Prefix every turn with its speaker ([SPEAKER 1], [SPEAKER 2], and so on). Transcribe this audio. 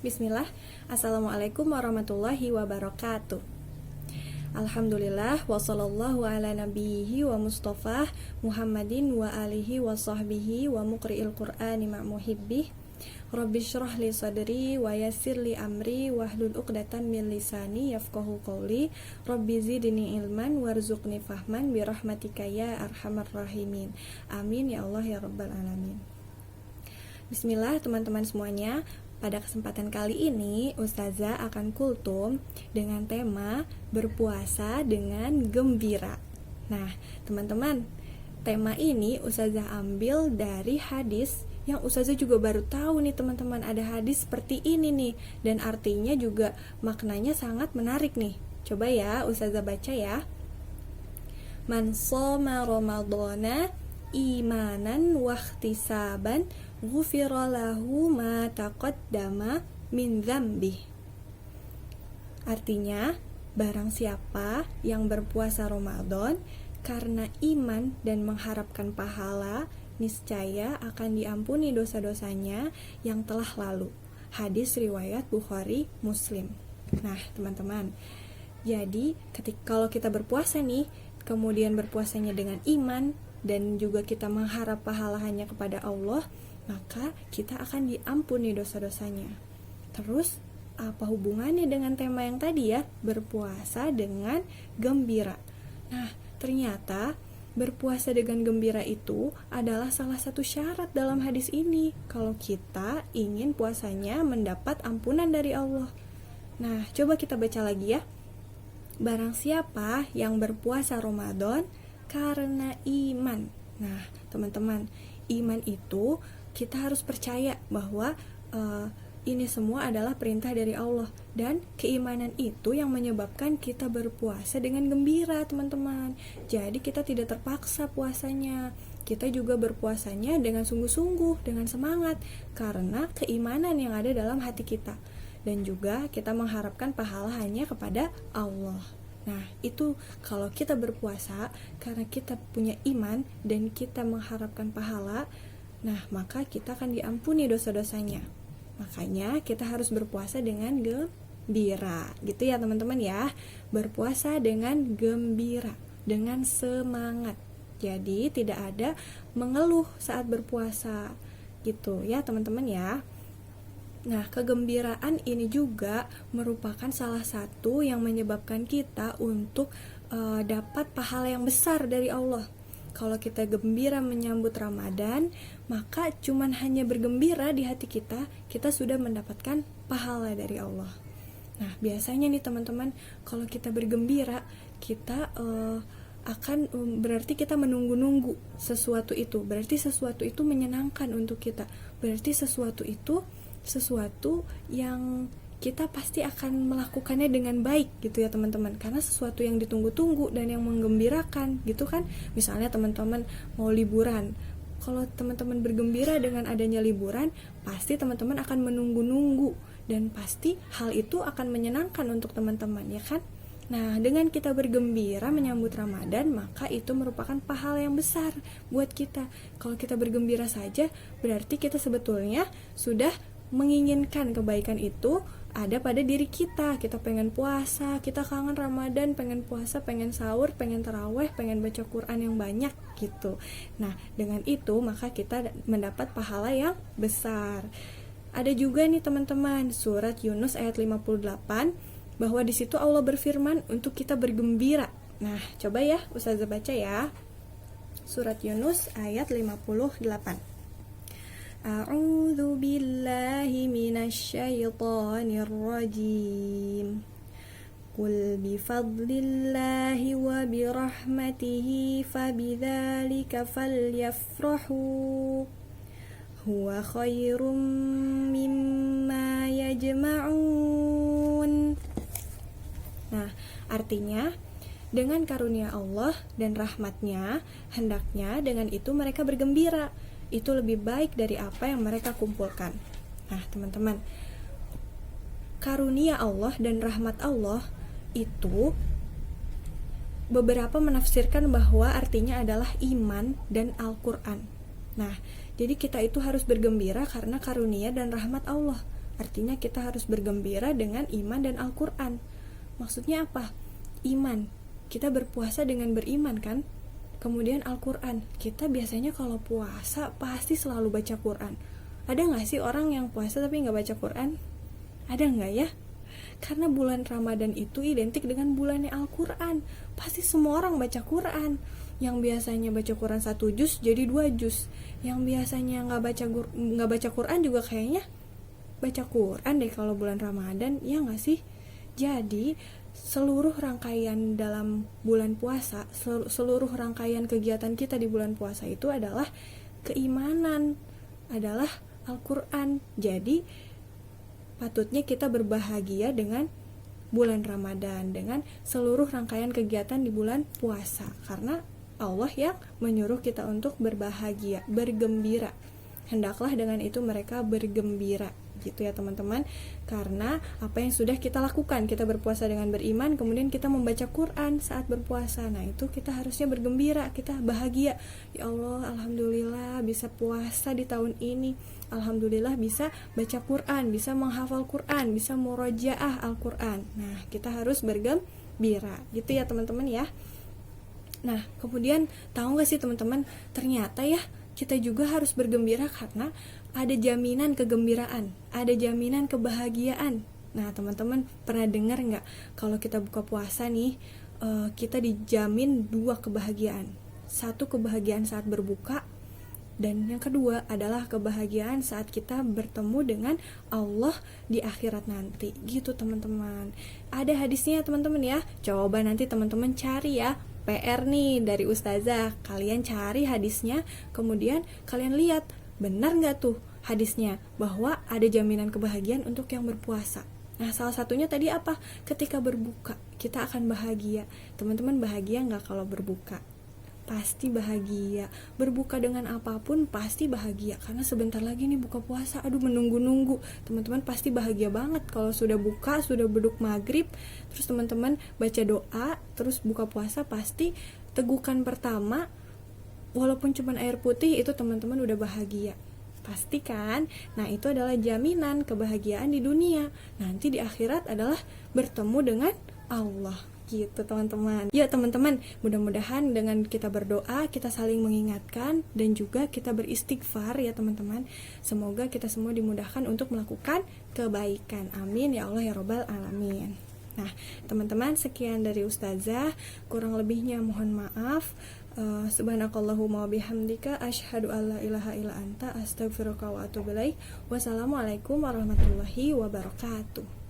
[SPEAKER 1] Bismillah. Assalamualaikum warahmatullahi wabarakatuh. Alhamdulillah wassallallahu ala nabiyhi wa mustafa Muhammadin wa alihi wa sahbihi wa muqri'il qur'ani ma muhibbih. Rabbi syrah li sadri wa yassir li amri wahlul uqdatan min lisani yafqahu qawli. Rabbi zidni ilman warzuqni fahman birahmatika ya arhamar rahimin. Amin ya Allah ya rabbal alamin. Bismillah teman-teman semuanya. Pada kesempatan kali ini Ustazah akan kultum dengan tema berpuasa dengan gembira. Nah teman-teman, tema ini Ustazah ambil dari hadis yang Ustazah juga baru tahu nih teman-teman, ada hadis seperti ini nih, dan artinya juga maknanya sangat menarik nih. Coba ya Ustazah baca ya. Man shoma ramadhana imanan wahtisaban ghufira lahu ma taqaddama min dzambih. Artinya, barang siapa yang berpuasa Ramadan karena iman dan mengharapkan pahala, niscaya akan diampuni dosa-dosanya yang telah lalu. Hadis riwayat Bukhari Muslim. Nah, teman-teman, jadi kalau kita berpuasa nih, kemudian berpuasanya dengan iman dan juga kita mengharap pahala hanya kepada Allah, maka kita akan diampuni dosa-dosanya. Terus apa hubungannya dengan tema yang tadi ya, berpuasa dengan gembira? Nah, ternyata berpuasa dengan gembira itu adalah salah satu syarat dalam hadis ini kalau kita ingin puasanya mendapat ampunan dari Allah. Nah, coba kita baca lagi ya. Barang siapa yang berpuasa Ramadan karena iman. Nah, teman-teman, iman itu kita harus percaya bahwa ini semua adalah perintah dari Allah, dan keimanan itu yang menyebabkan kita berpuasa dengan gembira, teman-teman. Jadi kita tidak terpaksa puasanya, kita juga berpuasanya dengan sungguh-sungguh, dengan semangat, karena keimanan yang ada dalam hati kita, dan juga kita mengharapkan pahala hanya kepada Allah. Nah, itu kalau kita berpuasa karena kita punya iman dan kita mengharapkan pahala, nah maka kita akan diampuni dosa-dosanya. Makanya kita harus berpuasa dengan gembira, gitu ya teman-teman ya. Berpuasa dengan gembira, dengan semangat. Jadi tidak ada mengeluh saat berpuasa, gitu ya teman-teman ya. Nah, kegembiraan ini juga merupakan salah satu yang menyebabkan kita untuk dapat pahala yang besar dari Allah. Kalau kita gembira menyambut Ramadan, maka cuman hanya bergembira di hati kita sudah mendapatkan pahala dari Allah. Nah, biasanya nih teman-teman, kalau kita bergembira, kita akan berarti kita menunggu-nunggu sesuatu itu. Berarti sesuatu itu menyenangkan untuk kita. Berarti sesuatu itu sesuatu yang kita pasti akan melakukannya dengan baik gitu ya teman-teman, karena sesuatu yang ditunggu-tunggu dan yang menggembirakan gitu kan. Misalnya teman-teman mau liburan, kalau teman-teman bergembira dengan adanya liburan, pasti teman-teman akan menunggu-nunggu dan pasti hal itu akan menyenangkan untuk teman-teman ya kan. Nah, dengan kita bergembira menyambut Ramadan, maka itu merupakan pahala yang besar buat kita. Kalau kita bergembira saja, berarti kita sebetulnya sudah menginginkan kebaikan itu ada pada diri kita. Kita pengen puasa, kita kangen Ramadan, pengen puasa, pengen sahur, pengen taraweh, pengen baca Quran yang banyak gitu. Nah, dengan itu maka kita mendapat pahala yang besar. Ada juga nih teman-teman, surat Yunus ayat 58, bahwa di situ Allah berfirman untuk kita bergembira. Nah, coba ya Ustazah baca ya. Surat Yunus ayat 58. A'udzu billahi minasyaitonir rajim. Qul bi fadlillahi wa bi rahmatihi fabidzalika falyafrahu huwa khairum mimma yajma'un. Nah, artinya dengan karunia Allah dan rahmatnya, hendaknya dengan itu mereka bergembira. Itu lebih baik dari apa yang mereka kumpulkan. Nah, teman-teman, karunia Allah dan rahmat Allah itu beberapa menafsirkan bahwa artinya adalah iman dan Al-Quran. Nah, jadi kita itu harus bergembira karena karunia dan rahmat Allah. Artinya kita harus bergembira dengan iman dan Al-Quran. Maksudnya apa? Iman, kita berpuasa dengan beriman kan? Kemudian Al-Quran, kita biasanya kalau puasa pasti selalu baca Quran. Ada gak sih orang yang puasa tapi gak baca Quran? Ada gak ya? Karena bulan Ramadan itu identik dengan bulannya Al-Quran. Pasti semua orang baca Quran. Yang biasanya baca Quran 1 juz jadi 2 juz. Yang biasanya gak baca Quran juga kayaknya baca Quran deh kalau bulan Ramadan. Ya gak sih? Jadi seluruh rangkaian dalam bulan puasa, seluruh rangkaian kegiatan kita di bulan puasa itu adalah keimanan, adalah Al-Quran. Jadi patutnya kita berbahagia dengan bulan Ramadan, dengan seluruh rangkaian kegiatan di bulan puasa, karena Allah yang menyuruh kita untuk berbahagia, bergembira. Hendaklah dengan itu mereka bergembira, gitu ya teman-teman. Karena apa yang sudah kita lakukan, kita berpuasa dengan beriman, kemudian kita membaca Quran saat berpuasa. Nah itu kita harusnya bergembira, kita bahagia. Ya Allah, alhamdulillah bisa puasa di tahun ini. Alhamdulillah bisa baca Quran, bisa menghafal Quran, bisa murojaah Al-Quran. Nah kita harus bergembira, gitu ya teman-teman ya. Nah kemudian tahu gak sih teman-teman, ternyata ya kita juga harus bergembira karena ada jaminan kegembiraan, ada jaminan kebahagiaan. Nah teman-teman pernah dengar nggak kalau kita buka puasa nih, kita dijamin 2 kebahagiaan. 1 kebahagiaan saat berbuka, dan yang kedua adalah kebahagiaan saat kita bertemu dengan Allah di akhirat nanti, gitu teman-teman. Ada hadisnya teman-teman ya, coba nanti teman-teman cari ya, PR nih dari Ustazah, kalian cari hadisnya, kemudian kalian lihat benar nggak tuh hadisnya bahwa ada jaminan kebahagiaan untuk yang berpuasa. Nah salah satunya tadi apa? Ketika berbuka kita akan bahagia. Teman-teman bahagia nggak kalau berbuka? Pasti bahagia. Berbuka dengan apapun pasti bahagia, karena sebentar lagi nih buka puasa. Aduh menunggu-nunggu. Teman-teman pasti bahagia banget kalau sudah buka, sudah beduk maghrib, terus teman-teman baca doa, terus buka puasa. Pasti tegukan pertama walaupun cuma air putih itu teman-teman udah bahagia. Pasti kan? Nah itu adalah jaminan kebahagiaan di dunia. Nanti di akhirat adalah bertemu dengan Allah, gitu teman-teman. Ya teman-teman, mudah-mudahan dengan kita berdoa, kita saling mengingatkan, dan juga kita beristighfar ya teman-teman. Semoga kita semua dimudahkan untuk melakukan kebaikan. Amin ya Allah ya Rabbal Alamin. Nah teman-teman, sekian dari Ustazah, kurang lebihnya mohon maaf. Subhanakallahumma wa bihamdika asyhadu alla ilaha illa anta astaghfiruka wa atubu ilaik. Wassalamualaikum warahmatullahi wabarakatuh.